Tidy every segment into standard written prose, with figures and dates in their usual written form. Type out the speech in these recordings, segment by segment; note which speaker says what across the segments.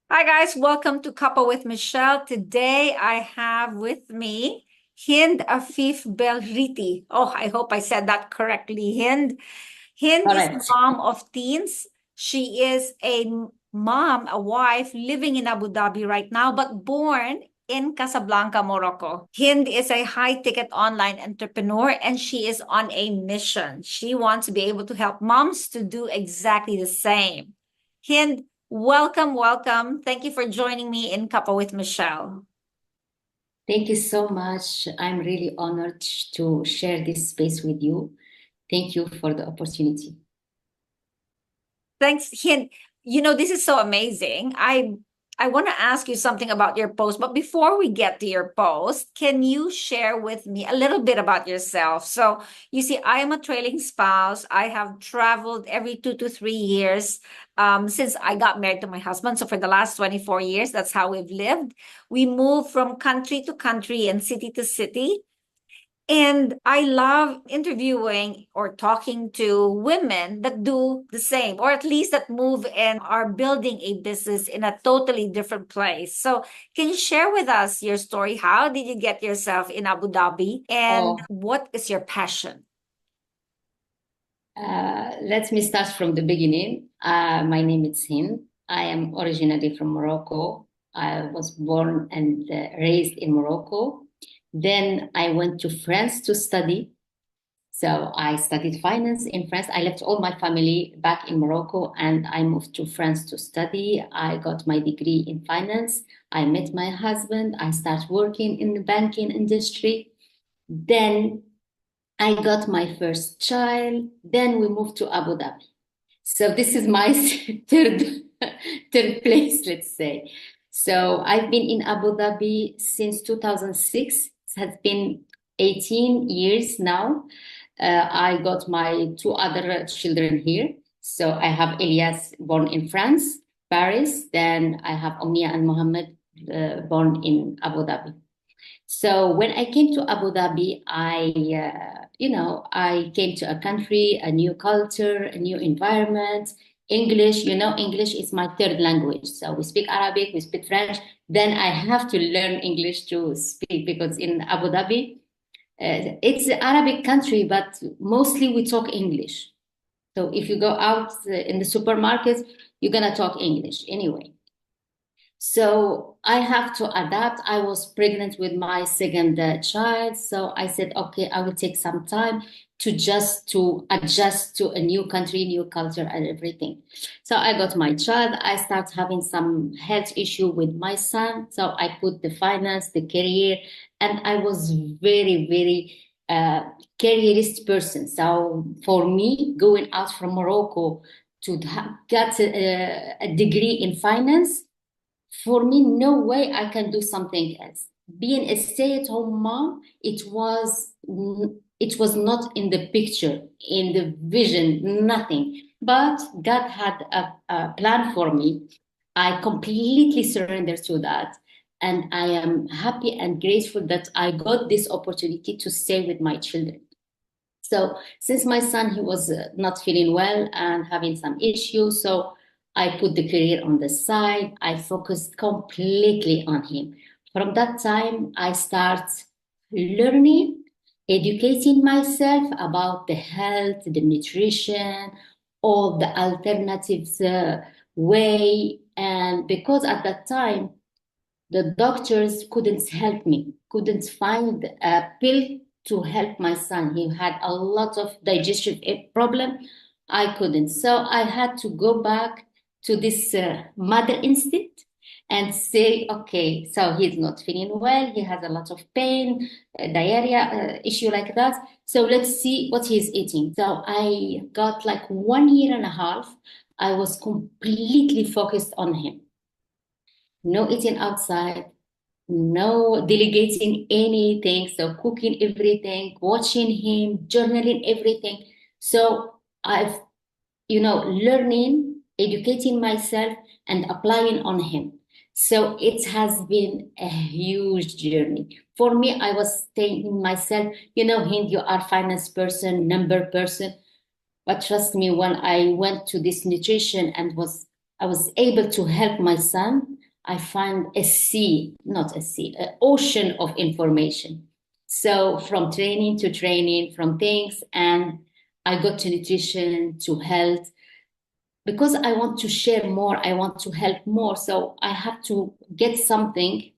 Speaker 1: Hi guys, welcome to Cuppa with Michelle. Today I have with me Hind Afife Belhriti. Oh, I hope I said that correctly. Hind is a
Speaker 2: Correct.
Speaker 1: mom of teens. She is a wife living in Abu Dhabi right now, but born in Casablanca, Morocco. Hind is a high-ticket online entrepreneur and she is on a mission. She wants to be able to help moms to do exactly the same. Hind, welcome. Thank you for joining me in Cuppa with Michelle.
Speaker 2: Thank you so much. I'm really honored to share this space with you. Thank you for the opportunity.
Speaker 1: Thanks, Hind. This is so amazing. I want to ask you something about your post, but before we get to your post, can you share with me a little bit about yourself? So, you see, I am a trailing spouse. I have traveled every 2 to 3 years since I got married to my husband. So, for the last 24 years, that's how we've lived. We move from country to country and city to city. And I love interviewing or talking to women that do the same, or at least that move and are building a business in a totally different place. So, can you share with us your story? How did you get yourself in Abu Dhabi? And
Speaker 2: Oh,
Speaker 1: what is your passion?
Speaker 2: let me start from the beginning. My name is Hind. I am originally from Morocco. I was born and raised in Morocco. Then I went to France to study. So I studied finance in France. I left all my family back in Morocco and I moved to France to study. I got my degree in finance. I met my husband. I started working in the banking industry. Then I got my first child. Then we moved to Abu Dhabi. So this is my third third place, let's say. So I've been in Abu Dhabi since 2006. It has been 18 years now. I got my two other children here. So I have Elias born in France, Paris. Then I have Omnia and Mohammed born in Abu Dhabi. So when I came to Abu Dhabi, I came to a country, a new culture, a new environment. English, English is my third language. So we speak Arabic, we speak French. Then I have to learn English to speak because in Abu Dhabi, it's an Arabic country, but mostly we talk English. So if you go out in the supermarkets, you're gonna talk English anyway. So I have to adapt. I was pregnant with my second child, so I said, okay, I will take some time to adjust to a new country, new culture, and everything. So I got my child. I start having some health issue with my son. So I put the finance, the career, and I was very, very careerist person. So for me, going out from Morocco to get a degree in finance for me, no way I can do something else. Being a stay-at-home mom, it was not in the picture, in the vision, nothing. But God had a plan for me. I completely surrendered to that. And I am happy and grateful that I got this opportunity to stay with my children. So since my son, he was not feeling well and having some issues, so I put the career on the side. I focused completely on him. From that time, I start learning, educating myself about the health, the nutrition, all the alternatives way. And because at that time, the doctors couldn't help me, couldn't find a pill to help my son. He had a lot of digestion problem. I couldn't. So I had to go back to this mother instinct and say, okay, so he's not feeling well. He has a lot of pain, diarrhea issue like that. So let's see what he's eating. So I got like 1 year and a half. I was completely focused on him. No eating outside, no delegating anything. So cooking everything, watching him, journaling everything. So I've, learning, educating myself and applying on him. So it has been a huge journey. For me, I was thinking myself, Hind, you are finance person, number person. But trust me, when I went to this nutrition and was I was able to help my son. I find a sea, not a sea, an ocean of information. So from training to training, from things, and I got to nutrition, to health, because I want to share more, I want to help more. So I have to get something,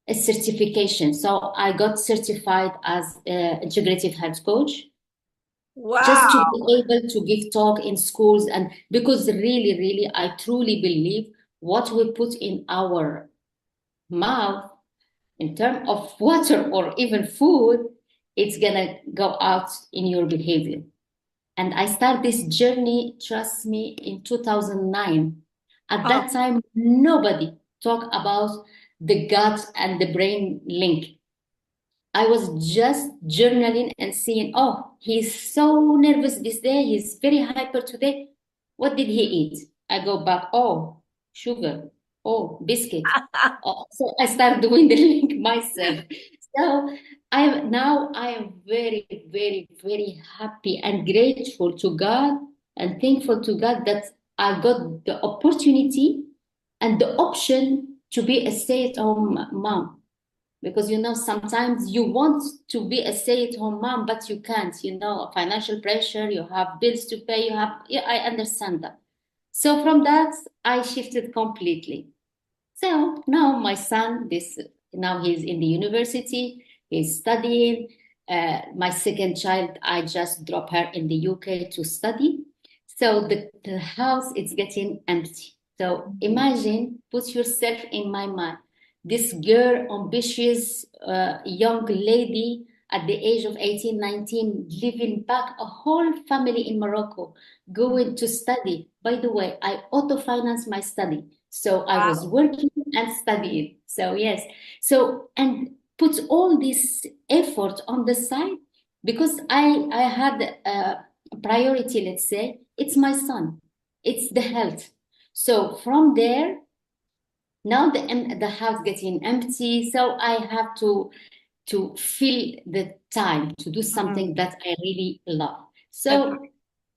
Speaker 2: a certification. So I got certified as an integrative health coach, just to
Speaker 1: Wow.
Speaker 2: be able to give talk in schools. And because really, really, I truly believe what we put in our mouth in terms of water or even food, it's gonna go out in your behavior. And I started this journey, trust me, in 2009. At
Speaker 1: Oh,
Speaker 2: that time, nobody talked about the gut and the brain link. I was just journaling and seeing, oh, he's so nervous this day. He's very hyper today. What did he eat? I go back, oh, sugar, oh, biscuit. Oh, so I start doing the link myself. So I am very, very, very happy and grateful to God and thankful to God that I got the opportunity and the option to be a stay-at-home mom, because sometimes you want to be a stay-at-home mom but you can't, financial pressure, you have bills to pay, yeah, I understand that. So from that I shifted completely. So now my son, this now he's in the university, he's studying. My second child, I just dropped her in the UK to study. So the house is getting empty. So imagine, put yourself in my mind. This girl, ambitious young lady at the age of 18, 19, living back a whole family in Morocco, going to study. By the way, I auto-finance my study. So I was
Speaker 1: wow.
Speaker 2: working and studying. So yes. So, and put all this effort on the side because I had a priority, let's say, it's my son, it's the health. So from there, now the house getting empty. So I have to fill the time to do something
Speaker 1: Mm,
Speaker 2: that I really love.
Speaker 1: that's
Speaker 2: So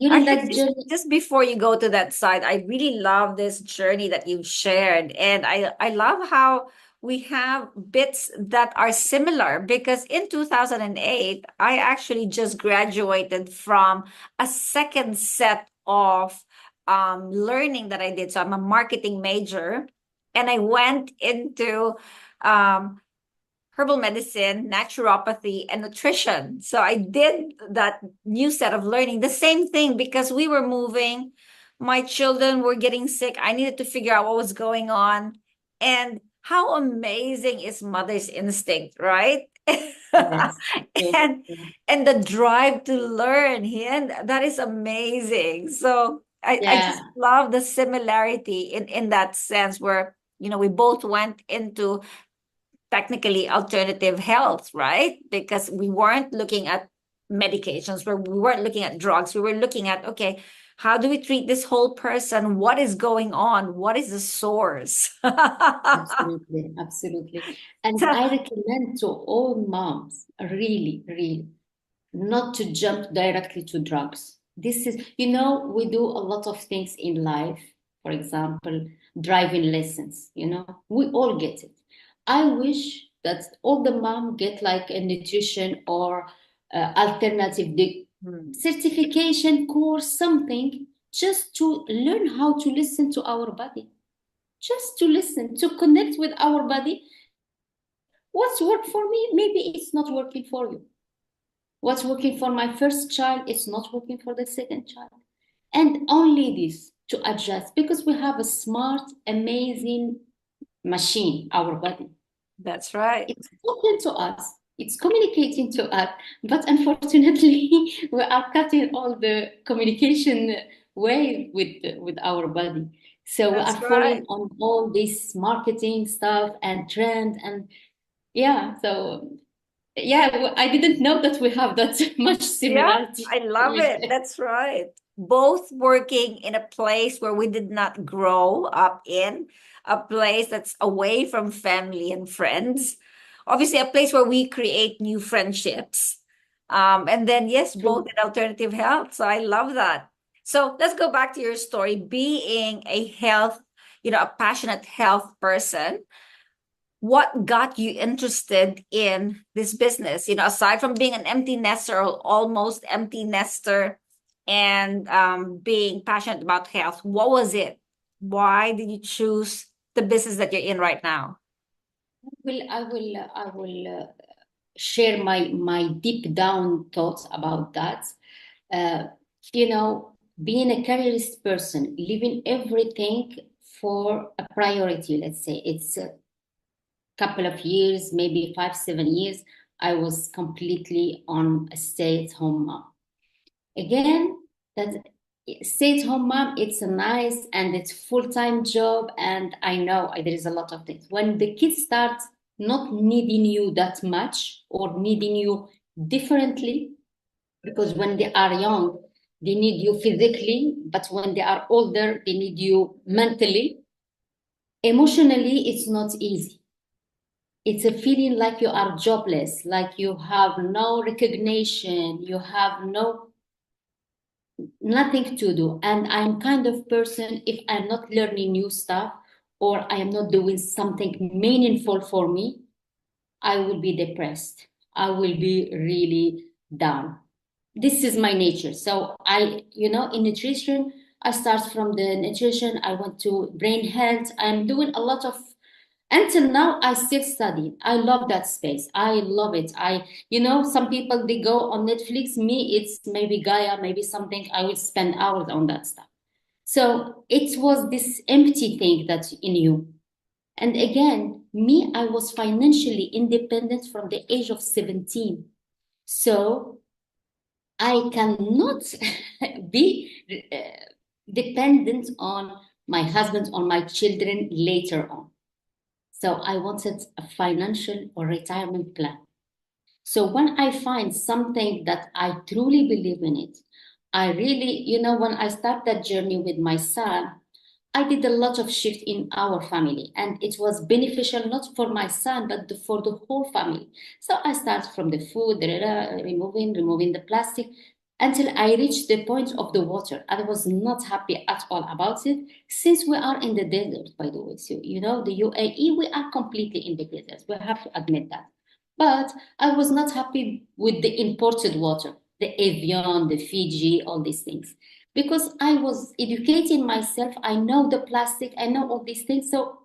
Speaker 2: during
Speaker 1: Actually,
Speaker 2: that
Speaker 1: just
Speaker 2: journey,
Speaker 1: just before you go to that side, I really love this journey that you've shared, and I love how we have bits that are similar because in 2008, I actually just graduated from a second set of learning that I did. So I'm a marketing major, and I went into um, herbal medicine, naturopathy, and nutrition. So I did that new set of learning. The same thing because we were moving, my children were getting sick. I needed to figure out what was going on. And how amazing is mother's instinct, right?
Speaker 2: yes, yes,
Speaker 1: and and the drive to learn, and that is amazing. So I just
Speaker 2: yeah,
Speaker 1: love the similarity in that sense where we both went into technically alternative health, right? Because we weren't looking at medications, where we weren't looking at drugs. We were looking at, okay, how do we treat this whole person? What is going on? What is the source?
Speaker 2: absolutely, absolutely. And
Speaker 1: So,
Speaker 2: I recommend to all moms, really, really, not to jump directly to drugs. This is, we do a lot of things in life. For example, driving lessons, we all get it. I wish that all the mom get like a nutrition or alternative
Speaker 1: hmm,
Speaker 2: certification course, something, just to learn how to listen to our body, just to listen, to connect with our body. What's worked for me, maybe it's not working for you. What's working for my first child is not working for the second child. And only this to adjust, because we have a smart, amazing machine, our body.
Speaker 1: that's right.
Speaker 2: It's talking to us, it's communicating to us, but unfortunately, we are cutting all the communication way with our body. So we
Speaker 1: That's
Speaker 2: are
Speaker 1: right.
Speaker 2: falling on all this marketing stuff and trend, and yeah, so yeah, I didn't know that we have that much
Speaker 1: Yeah,
Speaker 2: similarity.
Speaker 1: I love it. That's right. Both working in a place where we did not grow up in, a place that's away from family and friends. Obviously, a place where we create new friendships. And then, yes, both
Speaker 2: True.
Speaker 1: in alternative health. So I love that. So let's go back to your story. Being a health, a passionate health person, what got you interested in this business? Aside from being an empty nester or almost empty nester and being passionate about health, what was it? Why did you choose the business that you're in right now?
Speaker 2: I will share my deep down thoughts about that. Uh, Being a careerist person, leaving everything for a priority. Let's say it's a couple of years, maybe 5, 7 years. I was completely on a stay-at-home mom. Again, that stay-at-home mom, it's a nice and it's full-time job, and I know there is a lot of things. When the kids start not needing you that much or needing you differently, because when they are young, they need you physically, but when they are older, they need you mentally. Emotionally, it's not easy. It's a feeling like you are jobless, like you have no recognition, you have nothing to do. And I'm kind of person, if I'm not learning new stuff or I am not doing something meaningful for me, I will be depressed. I will be really down. This is my nature. So in nutrition, I start from the nutrition. I went to brain health. I'm doing a lot of, until now, I still study. I love that space. I love it. Some people, they go on Netflix. Me, it's maybe Gaia, maybe something. I will spend hours on that stuff. So it was this empty thing that's in you. And again, me, I was financially independent from the age of 17. So I cannot be dependent on my husband, on my children later on. So I wanted a financial or retirement plan. So when I find something that I truly believe in it, I really, when I start that journey with my son, I did a lot of shift in our family, and it was beneficial not for my son but for the whole family. So I started from the food, removing the plastic, until I reached the point of the water. I was not happy at all about it, since we are in the desert, by the way. So the UAE, we are completely in the desert. We have to admit that. But I was not happy with the imported water, the Evian, the Fiji, all these things, because I was educating myself. I know the plastic, I know all these things. So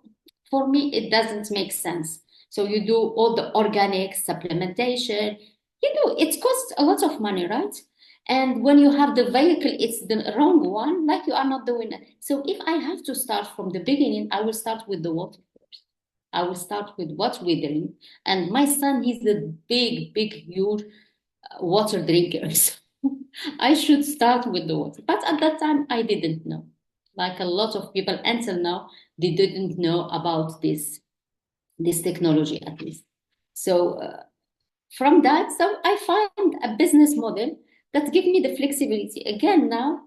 Speaker 2: for me, it doesn't make sense. So you do all the organic supplementation, it costs a lot of money, right? And when you have the vehicle, it's the wrong one, like you are not doing it. So if I have to start from the beginning, I will start with the water first. I will start with what we drink. And my son, he's a big, huge water drinker. So I should start with the water. But at that time, I didn't know. Like a lot of people until now, they didn't know about this technology at least. So from that, so I find a business model that gives me the flexibility. Again, now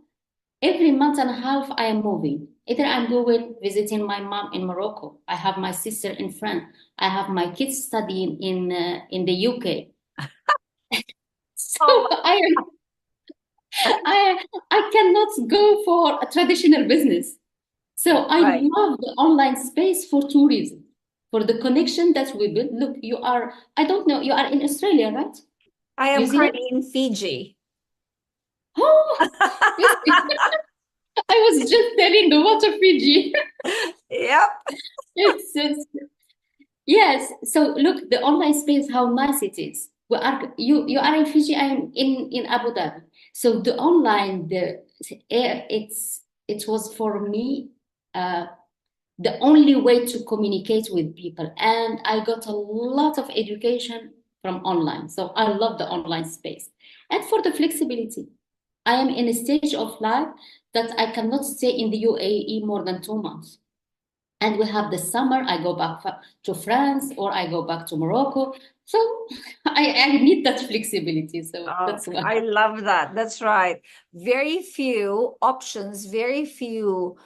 Speaker 2: every month and a half, I am moving. Either I'm going visiting my mom in Morocco. I have my sister in France. I have my kids studying in the UK. So
Speaker 1: Oh,
Speaker 2: I cannot go for a traditional business. So I
Speaker 1: right.
Speaker 2: love the online space for two reasons. For the connection that we build. Look, I don't know, you are in Australia, right?
Speaker 1: I
Speaker 2: New
Speaker 1: am
Speaker 2: Zealand?
Speaker 1: currently in Fiji.
Speaker 2: Oh, you see, I was just telling the water Fiji.
Speaker 1: Yep.
Speaker 2: It's yes. So look, the online space, how nice it is. You are in Fiji, I'm in Abu Dhabi. So the online, it was for me the only way to communicate with people. And I got a lot of education from online. So I love the online space. And for the flexibility, I am in a stage of life that I cannot stay in the UAE more than 2 months. And we have the summer, I go back to France or I go back to Morocco. So I need that flexibility. So
Speaker 1: Oh,
Speaker 2: that's why.
Speaker 1: I love that. That's right. Very few options, very few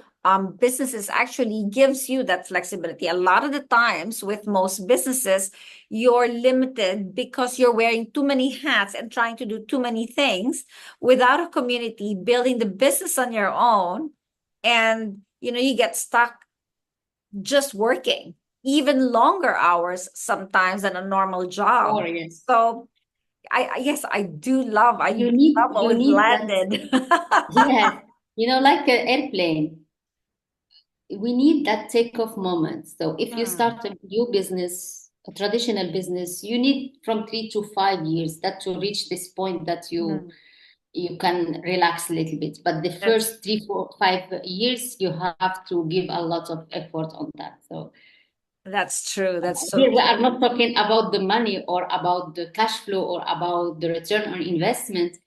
Speaker 1: businesses actually gives you that flexibility. A lot of the times with most businesses, you're limited because you're wearing too many hats and trying to do too many things without a community, building the business on your own. And, you get stuck just working even longer hours sometimes than a normal job.
Speaker 2: Or yes,
Speaker 1: So yes, I do love what
Speaker 2: you
Speaker 1: we've
Speaker 2: need that.
Speaker 1: landed.
Speaker 2: Yes, like an airplane. We need that takeoff moment. So if you
Speaker 1: Hmm.
Speaker 2: start a new business, a traditional business, you need from 3 to 5 years that to reach this point that you
Speaker 1: Hmm.
Speaker 2: you can relax a little bit. But the
Speaker 1: That's
Speaker 2: first 3, 4, 5 years, you have to give a lot of effort on that. So
Speaker 1: that's true. That's so
Speaker 2: here we
Speaker 1: true.
Speaker 2: are not talking about the money or about the cash flow or about the return on investment,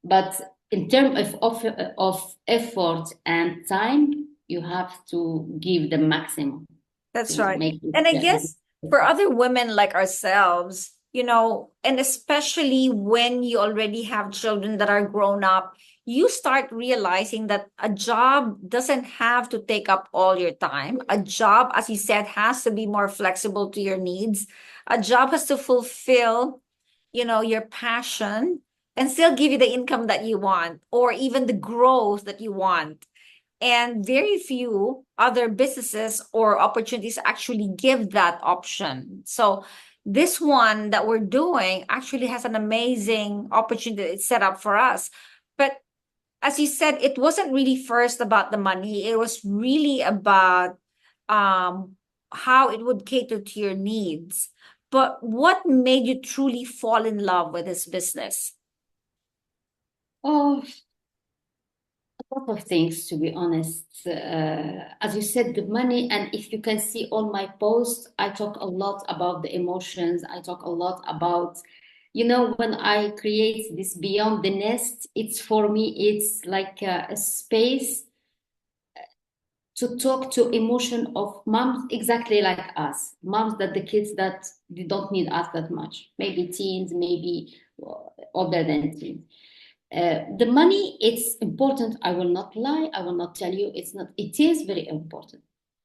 Speaker 2: but in terms of effort and time, you have to give the maximum
Speaker 1: That's
Speaker 2: to
Speaker 1: right.
Speaker 2: make it
Speaker 1: And I
Speaker 2: a good
Speaker 1: guess for
Speaker 2: success.
Speaker 1: other women like ourselves, and especially when you already have children that are grown up, you start realizing that a job doesn't have to take up all your time. A job, as you said, has to be more flexible to your needs. A job has to fulfill, your passion and still give you the income that you want or even the growth that you want. And very few other businesses or opportunities actually give that option. So this one that we're doing actually has an amazing opportunity it's set up for us. But as you said, it wasn't really first about the money. It was really about um how it would cater to your needs. But what made you truly fall in love with this business?
Speaker 2: Oh, a lot of things, to be honest. As you said, the money, and if you can see all my posts, I talk a lot about the emotions. I talk a lot about, when I create this beyond the nest, it's for me, it's like a space to talk to emotion of moms exactly like us, moms that the kids that they don't need us that much, maybe teens, maybe older than teens. The money, it's important. I will not lie. I will not tell you it's not. It is very important,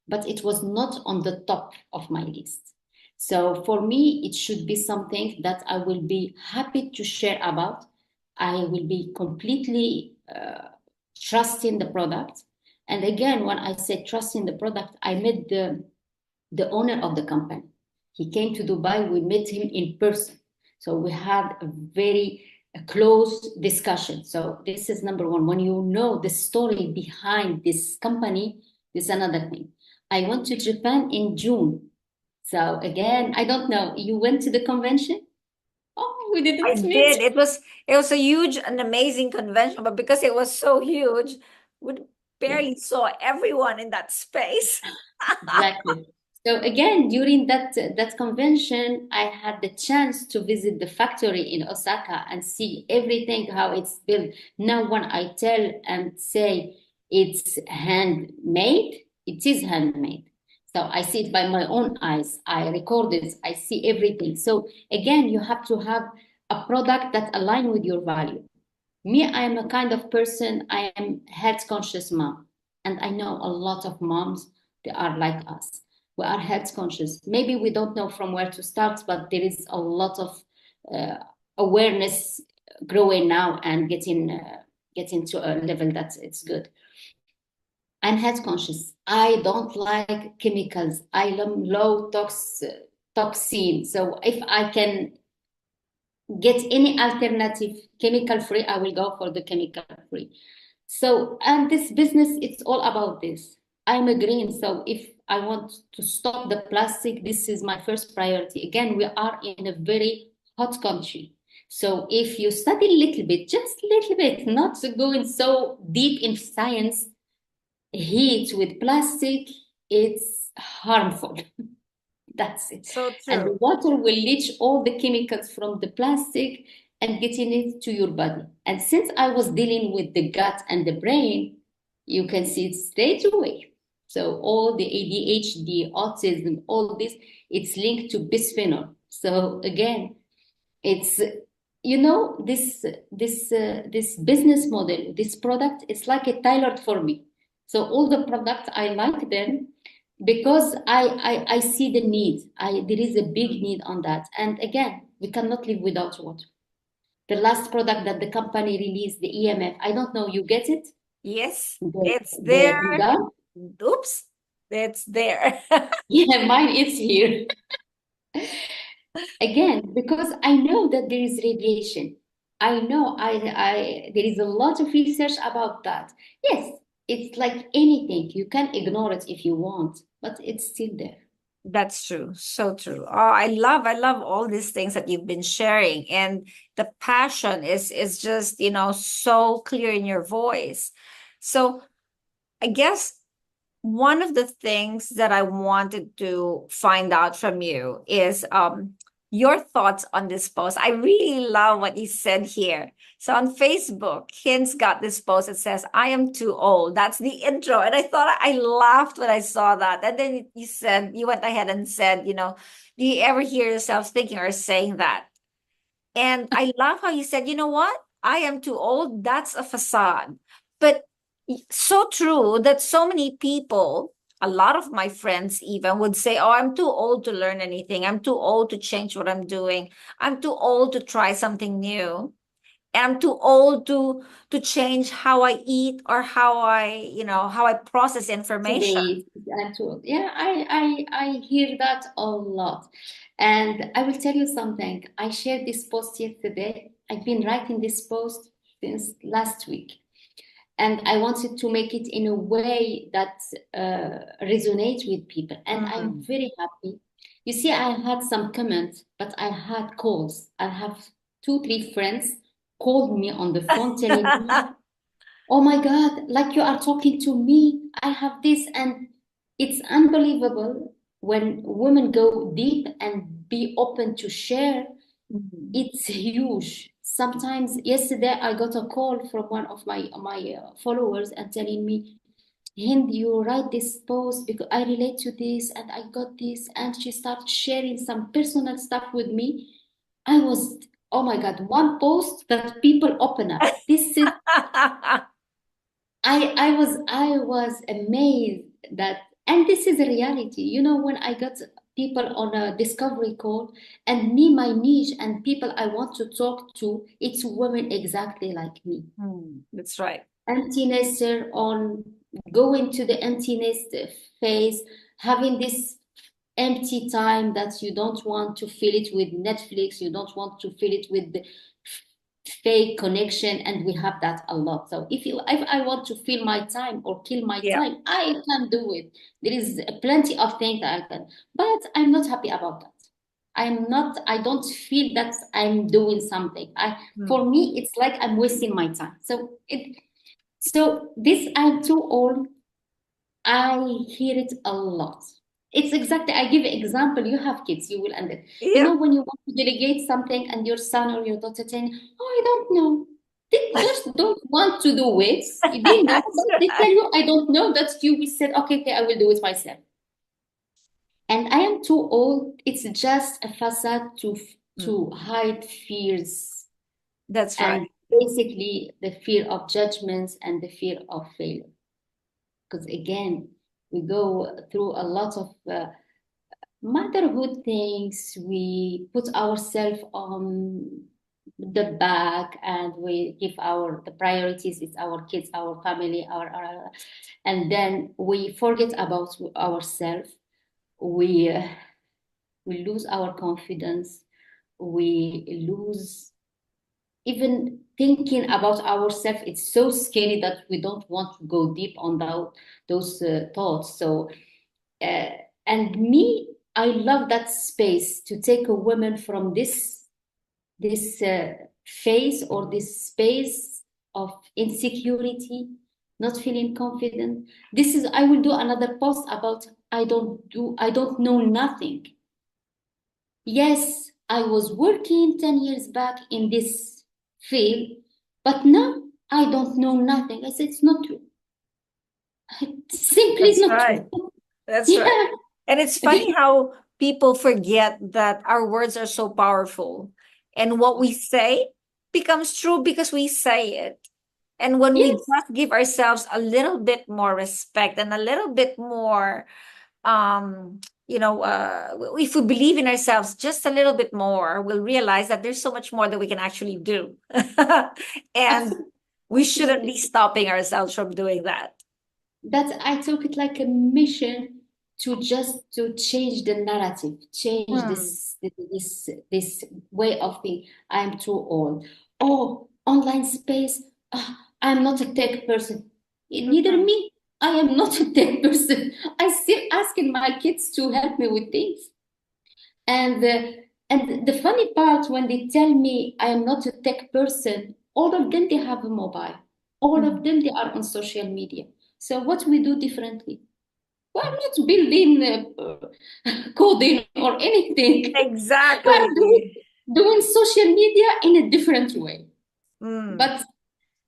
Speaker 2: but it was not on the top of my list. So for me, it should be something that I will be happy to share about. I will be completely trusting the product. And again, when I say trusting the product, I met the owner of the company. He came to Dubai. We met him in person. So we had a very close discussion. So this is number one. When you know the story behind this company, this is another thing. I went to Japan in June. So again, I don't know. You went to the convention? Oh, we
Speaker 1: I
Speaker 2: didn't meet.
Speaker 1: did. It was a huge and amazing convention, but because it was so huge, we
Speaker 2: Yes.
Speaker 1: barely saw everyone in that space.
Speaker 2: Exactly. So again, during that convention, I had the chance to visit the factory in Osaka and see everything how it's built. Now, when I tell and say it's handmade, it is handmade. So I see it by my own eyes. I record it. I see everything. So again, you have to have a product that align with your value. Me, I am a kind of person, I am health conscious mom. And I know a lot of moms, they are like us. We are health conscious. Maybe we don't know from where to start, but there is a lot of uh, awareness growing now and getting to a level that it's good. I'm health conscious. I don't like chemicals. I am low toxin. So if I can get any alternative chemical free, I will go for the chemical free. So, and this business, it's all about this. I'm a green, so if I want to stop the plastic, this is my first priority. Again, we are in a very hot country. So if you study a little bit, just a little bit, not going so deep in science, heat with plastic, it's harmful. That's it.
Speaker 1: So
Speaker 2: And the
Speaker 1: true.
Speaker 2: water will leach all the chemicals from the plastic and getting it to your body. And since I was dealing with the gut and the brain, you can see it straight away. So all the ADHD, autism, all this, it's linked to bisphenol. So again, it's this business model, this product, it's like a tailored for me. So all the products, I like them because I see the need. There is a big need on that. And again, we cannot live without water. The last product that the company released, the EMF, I don't know, you get it?
Speaker 1: Yes,
Speaker 2: The,
Speaker 1: it's there.
Speaker 2: the gun?
Speaker 1: Oops, it's there.
Speaker 2: Yeah, mine is here. Again, because I know that there is radiation. I know there is a lot of research about that. Yes, it's like anything. You can ignore it if you want, but it's still there.
Speaker 1: That's true. So true. Oh, I love all these things that you've been sharing. And the passion is just, so clear in your voice. So I guess one of the things that I wanted to find out from you is your thoughts on this post. I really love what you said here. So on Facebook, Hind's got this post that says, "I am too old." That's the intro. And I thought I laughed when I saw that. And then you went ahead and said, do you ever hear yourself thinking or saying that? And I love how you said, you know what? I am too old. That's a facade. But so true that so many people, a lot of my friends even would say, "Oh, I'm too old to learn anything. I'm too old to change what I'm doing. I'm too old to try something new. And I'm too old to change how I eat or how I process information."
Speaker 2: Today, yeah, I hear that a lot. And I will tell you something. I shared this post yesterday. I've been writing this post since last week. And I wanted to make it in a way that resonates with people. And I'm very happy. You see, I had some comments, but I had calls. I have 2, 3 friends called me on the phone telling me, "Oh my God, like you are talking to me. I have this." And it's unbelievable when women go deep and be open to share.
Speaker 1: Mhm.
Speaker 2: It's huge. Sometimes, yesterday I got a call from one of my followers and telling me, "Hind, you write this post because I relate to this and I got this," and she started sharing some personal stuff with me. I was, oh my God, one post that people open up. This is I was amazed that, and this is a reality. When I got people on a discovery call, and me, my niche, and people I want to talk to, it's women exactly like me.
Speaker 1: That's right.
Speaker 2: Empty nester, on going to the empty nest phase, having this empty time that you don't want to fill it with Netflix, you don't want to fill it with the fake connection, and we have that a lot. So if I want to fill my time or kill my
Speaker 1: Yeah.
Speaker 2: time, I can do it. There is plenty of things that I can, but I'm not happy about that. I don't feel that I'm doing something. For me, it's like I'm wasting my time. So this, "I'm too old," I hear it a lot. It's exactly, I give an example. You have kids, you will understand.
Speaker 1: Yeah.
Speaker 2: When you want to delegate something and your son or your daughter tell you, "Oh, I don't know." They just don't want to do it. They know,
Speaker 1: That's
Speaker 2: but they tell
Speaker 1: right.
Speaker 2: you, "I don't know." That you will say, "Okay, okay, I will do it myself." And "I am too old," it's just a facade to hide fears,
Speaker 1: That's right.
Speaker 2: and basically the fear of judgments and the fear of failure. Because again, we go through a lot of motherhood things. We put ourselves on the back, and we give the priorities. It's our kids, our family, and then we forget about ourselves. We lose our confidence. We lose even thinking about ourselves. It's so scary that we don't want to go deep on those thoughts. So, uh, and me, I love that space to take a woman from this phase or this space of insecurity, not feeling confident. I will do another post about I don't know nothing. Yes, I was working 10 years back in this field, but now I don't know nothing. I said, "It's not true." It's simply
Speaker 1: That's
Speaker 2: not
Speaker 1: right.
Speaker 2: true.
Speaker 1: That's right.
Speaker 2: Yeah.
Speaker 1: And it's funny how people forget that our words are so powerful. And what we say becomes true because we say it. And when we
Speaker 2: Yes,
Speaker 1: just give ourselves a little bit more respect and a little bit more, um, if we believe in ourselves just a little bit more, we'll realize that there's so much more that we can actually do. And we shouldn't be
Speaker 2: absolutely.
Speaker 1: stopping ourselves from doing that.
Speaker 2: That's I took it like a mission to just to change the narrative, change
Speaker 1: Hmm.
Speaker 2: this way of thinking. I'm too old. Oh, online space. I'm not a tech person. Neither
Speaker 1: Mhm.
Speaker 2: me. I am not a tech person. I still asking my kids to help me with things. And and the funny part when they tell me I am not a tech person, all of them they have a mobile. All of
Speaker 1: Mhm.
Speaker 2: them they are on social media. So what we do differently? We're not building coding or anything. We're
Speaker 1: Exactly.
Speaker 2: doing social media in a different way.
Speaker 1: Mm.
Speaker 2: But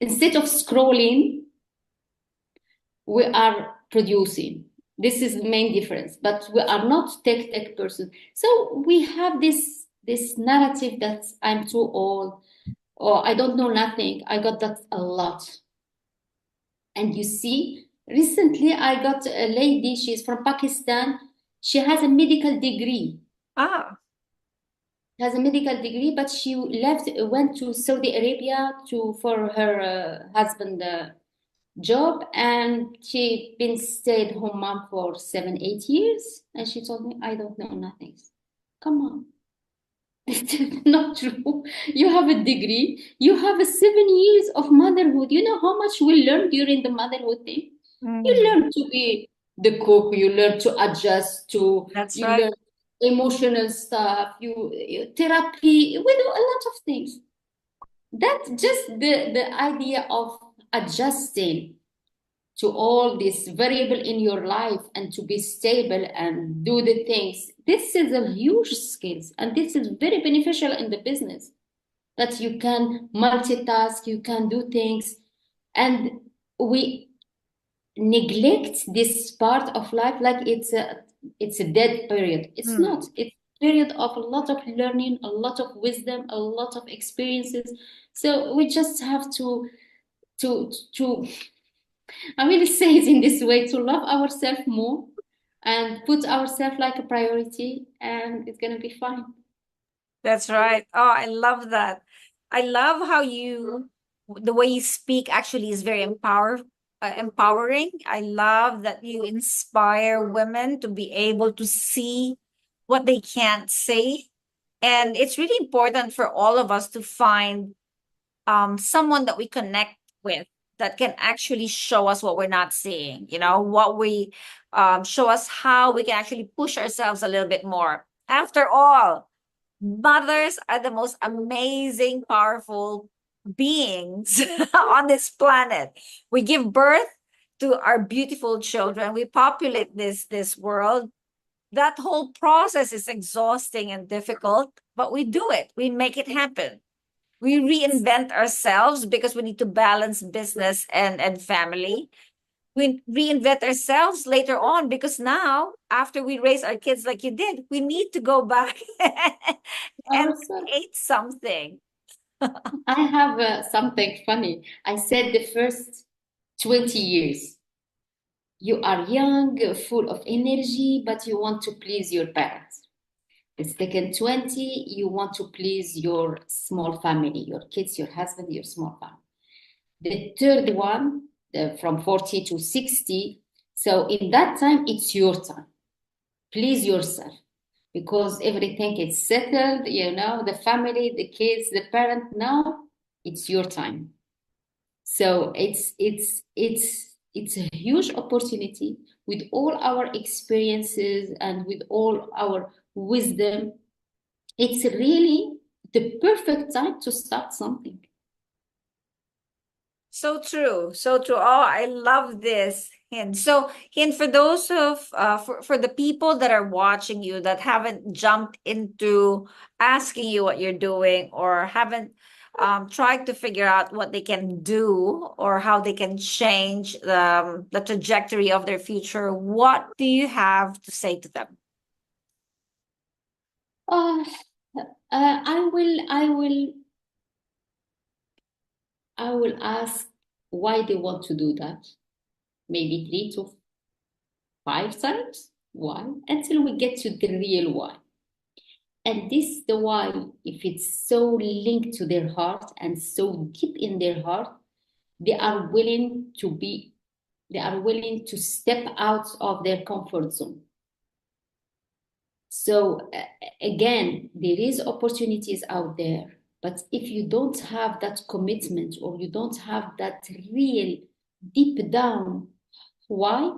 Speaker 2: instead of scrolling, we are producing. This is the main difference. But we are not tech person. So we have this narrative that I'm too old or I don't know nothing. I got that a lot. And you see, recently I got a lady, she's from Pakistan. She has a medical degree.
Speaker 1: Ah.
Speaker 2: Has a medical degree, but she left, went to Saudi Arabia to for her husband job, and she been stayed home mom for 7 8 years. And she told me, I don't know nothing. Come on, it's not true. You have a degree. You have a 7 years of motherhood. You know how much we learn during the motherhood thing. You
Speaker 1: Mm.
Speaker 2: learn to be the cook. You learn to adjust to.
Speaker 1: That's
Speaker 2: You
Speaker 1: right.
Speaker 2: learn emotional stuff. You therapy. We do a lot of things. That's just the idea of adjusting to all this variable in your life and to be stable and do the things. This is a huge skills and this is very beneficial in the business that you can multitask, you can do things, and we neglect this part of life like it's a dead period. It's not.
Speaker 1: Mm.
Speaker 2: It's a period of a lot of learning, a lot of wisdom, a lot of experiences. So we just have to I will say it in this way, to love ourselves more and put ourselves like a priority, and it's gonna be fine.
Speaker 1: That's right. Oh, I love that. I love how the way you speak actually is very empowering. I love that you inspire women to be able to see what they can't say. And it's really important for all of us to find someone that we connect with that can actually show us what we're not seeing, what we show us how we can actually push ourselves a little bit more. After all, mothers are the most amazing, powerful beings on this planet. We give birth to our beautiful children. We populate this world. That whole process is exhausting and difficult, but we do it. We make it happen. We reinvent ourselves because we need to balance business and family. We reinvent ourselves later on because now, after we raise our kids like you did, we need to go back and
Speaker 2: Ourselves.
Speaker 1: create something.
Speaker 2: I have something funny. I said the first 20 years, you are young, full of energy, but you want to please your parents. The second 20, you want to please your small family, your kids, your husband, your small family. The third one, from 40 to 60, so in that time, it's your time. Please yourself because everything is settled, the family, the kids, the parent. Now it's your time. So it's a huge opportunity with all our experiences and with all our wisdom. It's really the perfect time to start something.
Speaker 1: So true. So true. Oh, I love this. And so, and for those for the people that are watching you that haven't jumped into asking you what you're doing or haven't tried to figure out what they can do or how they can change the trajectory of their future, what do you have to say to them?
Speaker 2: Uh, I will ask why they want to do that. Maybe 3 to 5 times. Why? Until we get to the real why. And this is the why, if it's so linked to their heart and so deep in their heart, they are willing to step out of their comfort zone. So again, there is opportunities out there, but if you don't have that commitment or you don't have that real deep down why,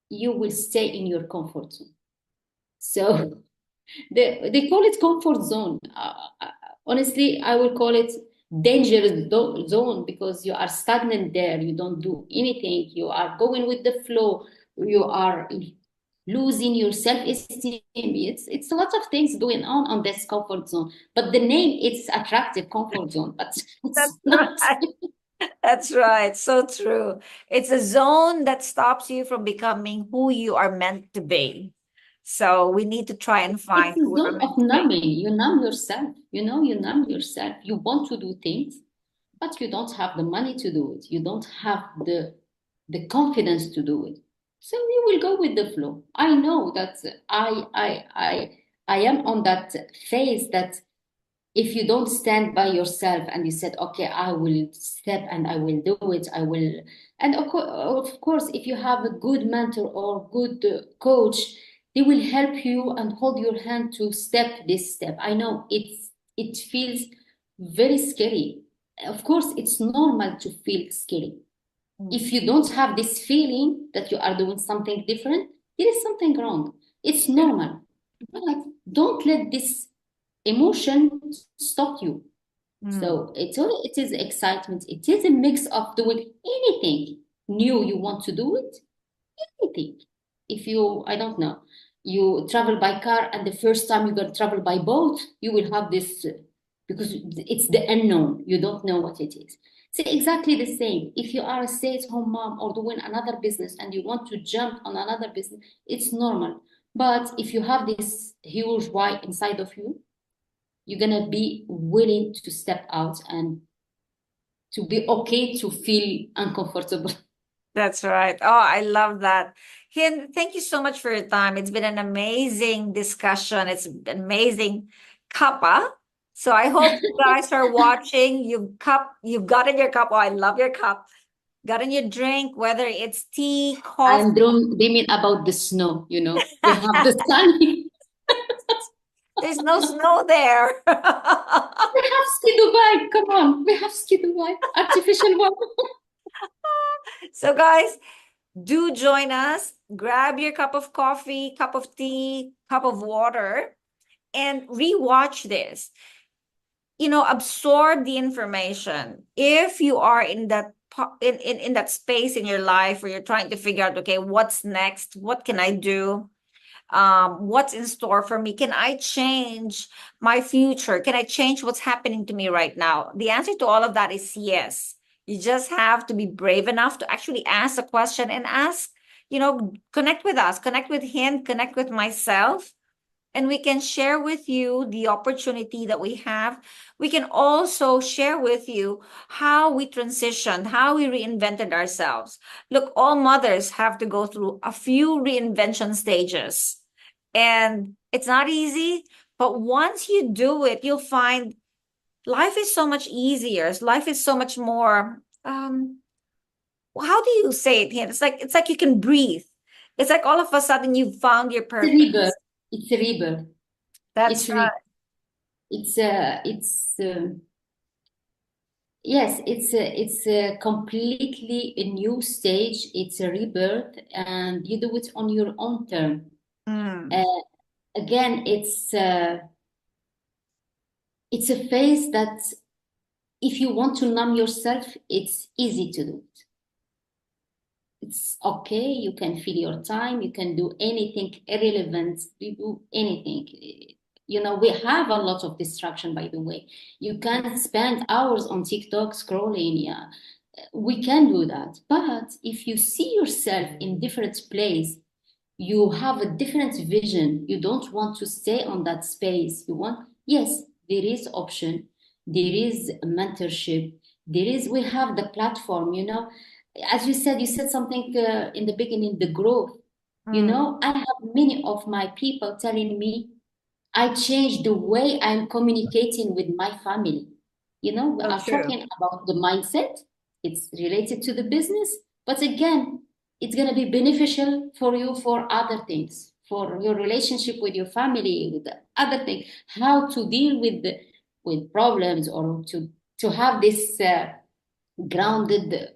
Speaker 2: you will stay in your comfort zone. So they call it comfort zone. Honestly, I will call it dangerous zone, because you are stagnant there. You don't do anything. You are going with the flow. You are losing your self-esteem. It's a lot of things going on this comfort zone. But the name, it's attractive, comfort zone, but
Speaker 1: That's
Speaker 2: it's not.
Speaker 1: right. That's right. So true. It's a zone that stops you from becoming who you are meant to be. So we need to try and
Speaker 2: It's
Speaker 1: find
Speaker 2: a
Speaker 1: who we're
Speaker 2: zone of
Speaker 1: meant to be.
Speaker 2: numbing. You numb yourself. You numb yourself. You want to do things, but you don't have the money to do it. You don't have the confidence to do it. So you will go with the flow. I know that I am on that phase that if you don't stand by yourself and you said, okay, I will step and I will do it, I will. And of course, if you have a good mentor or good coach, they will help you and hold your hand to step this step. I know it feels very scary. Of course, it's normal to feel scary.
Speaker 1: Mm.
Speaker 2: If you don't have this feeling that you are doing something different, there is something wrong. It's normal. But don't let this emotion stop you.
Speaker 1: Mm.
Speaker 2: So it is excitement. It is a mix of doing anything new you want to do it, anything. If you, I don't know, you travel by car and the first time you're going to travel by boat, you will have this because it's the unknown. You don't know what it is. So exactly the same. If you are a stay-at-home mom or doing another business and you want to jump on another business, it's normal. But if you have this huge why inside of you, you're gonna be willing to step out and to be okay to feel uncomfortable.
Speaker 1: That's right. Oh, I love that. Hind, thank you so much for your time. It's been an amazing discussion. It's been amazing cuppa. So I hope you guys are watching. You've gotten your cup. Oh, I love your cup. Gotten your drink, whether it's tea, coffee.
Speaker 2: I'm dreaming about the snow, We have the sun. We
Speaker 1: There's no snow there.
Speaker 2: have ski Dubai. Come on. We have ski Dubai. Artificial one.
Speaker 1: So, guys, do join us. Grab your cup of coffee, cup of tea, cup of water, and rewatch this. Absorb the information. If you are in that in that space in your life where you're trying to figure out, okay, what's next? What can I do? What's in store for me? Can I change my future? Can I change what's happening to me right now? The answer to all of that is yes. You just have to be brave enough to actually ask a question and ask, connect with us, connect with him, connect with myself, and we can share with you the opportunity that we have. We can also share with you how we transitioned, how we reinvented ourselves. Look, all mothers have to go through a few reinvention stages, and it's not easy, but once you do it, you'll find life is so much easier. Life is so much more, how do you say it here? It's like you can breathe. It's like all of a sudden you've found your
Speaker 2: It's a rebirth.
Speaker 1: purpose.
Speaker 2: It's a rebirth.
Speaker 1: That's
Speaker 2: It's re-
Speaker 1: right.
Speaker 2: it's yes, it's a completely a new stage. It's a rebirth, and you do it on your own term.
Speaker 1: Mm.
Speaker 2: Uh, Again, it's a phase that if you want to numb yourself, it's easy to do it. It's okay. You can fill your time. You can do anything irrelevant. You do anything. We have a lot of distraction, by the way. You can spend hours on TikTok scrolling. Yeah, we can do that. But if you see yourself in different place, you have a different vision. You don't want to stay on that space. Yes, there is option. There is mentorship. We have the platform, you know, as you said something in the beginning, the growth. You
Speaker 1: Mm,
Speaker 2: know, I have many of my people telling me I changed the way I'm communicating with my family. You know, we
Speaker 1: so
Speaker 2: are
Speaker 1: true.
Speaker 2: talking about the mindset. It's related to the business, but again, it's going to be beneficial for you for other things, for your relationship with your family, with the other thing, how to deal with with problems, or to have this grounded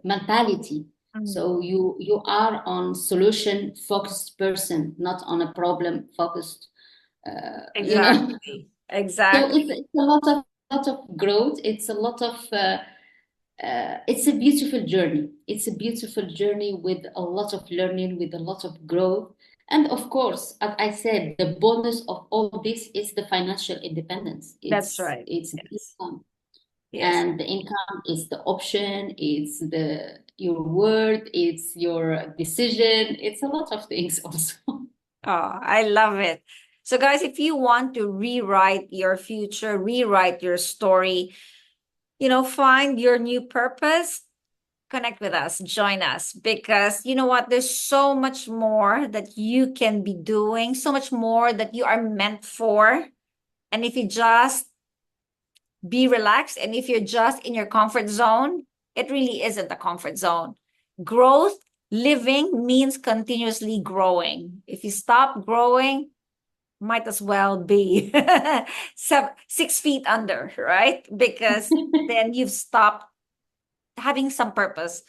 Speaker 2: mentality.
Speaker 1: Mm,
Speaker 2: So you are on solution focused person, not on a problem focused. You know,
Speaker 1: exactly.
Speaker 2: so
Speaker 1: Exactly.
Speaker 2: it's a lot of growth. It's a lot of it's a beautiful journey. It's a beautiful journey with a lot of learning, with a lot of growth. And of course, as I said, the bonus of all this is the financial independence.
Speaker 1: That's right.
Speaker 2: It's the
Speaker 1: Yes.
Speaker 2: income,
Speaker 1: Yes.
Speaker 2: and the income is the option. It's the your word. It's your decision. It's a lot of things also.
Speaker 1: Oh, I love it. So, guys, if you want to rewrite your future, rewrite your story, find your new purpose, connect with us, join us, because you know what? There's so much more that you can be doing, so much more that you are meant for. And if you just be relaxed, and if you're just in your comfort zone, it really isn't a comfort zone. Growth, living means continuously growing. If you stop growing, might as well be 6 feet under, right? Because then you've stopped having some purpose.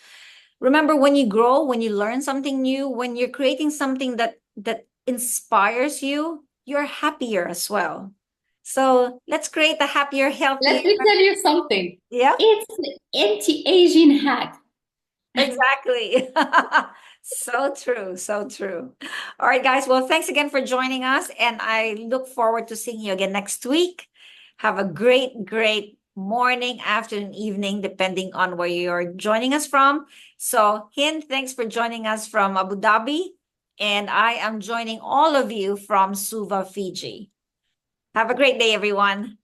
Speaker 1: Remember, when you grow, when you learn something new, when you're creating something that inspires you, you're happier as well. So let's create a happier, healthier.
Speaker 2: Let me tell you something.
Speaker 1: Yeah,
Speaker 2: It's an anti-aging hack.
Speaker 1: exactly. So true. So true. All right, guys. Well, thanks again for joining us. And I look forward to seeing you again next week. Have a great, great morning, afternoon, evening, depending on where you're joining us from. So, Hind, thanks for joining us from Abu Dhabi. And I am joining all of you from Suva, Fiji. Have a great day, everyone.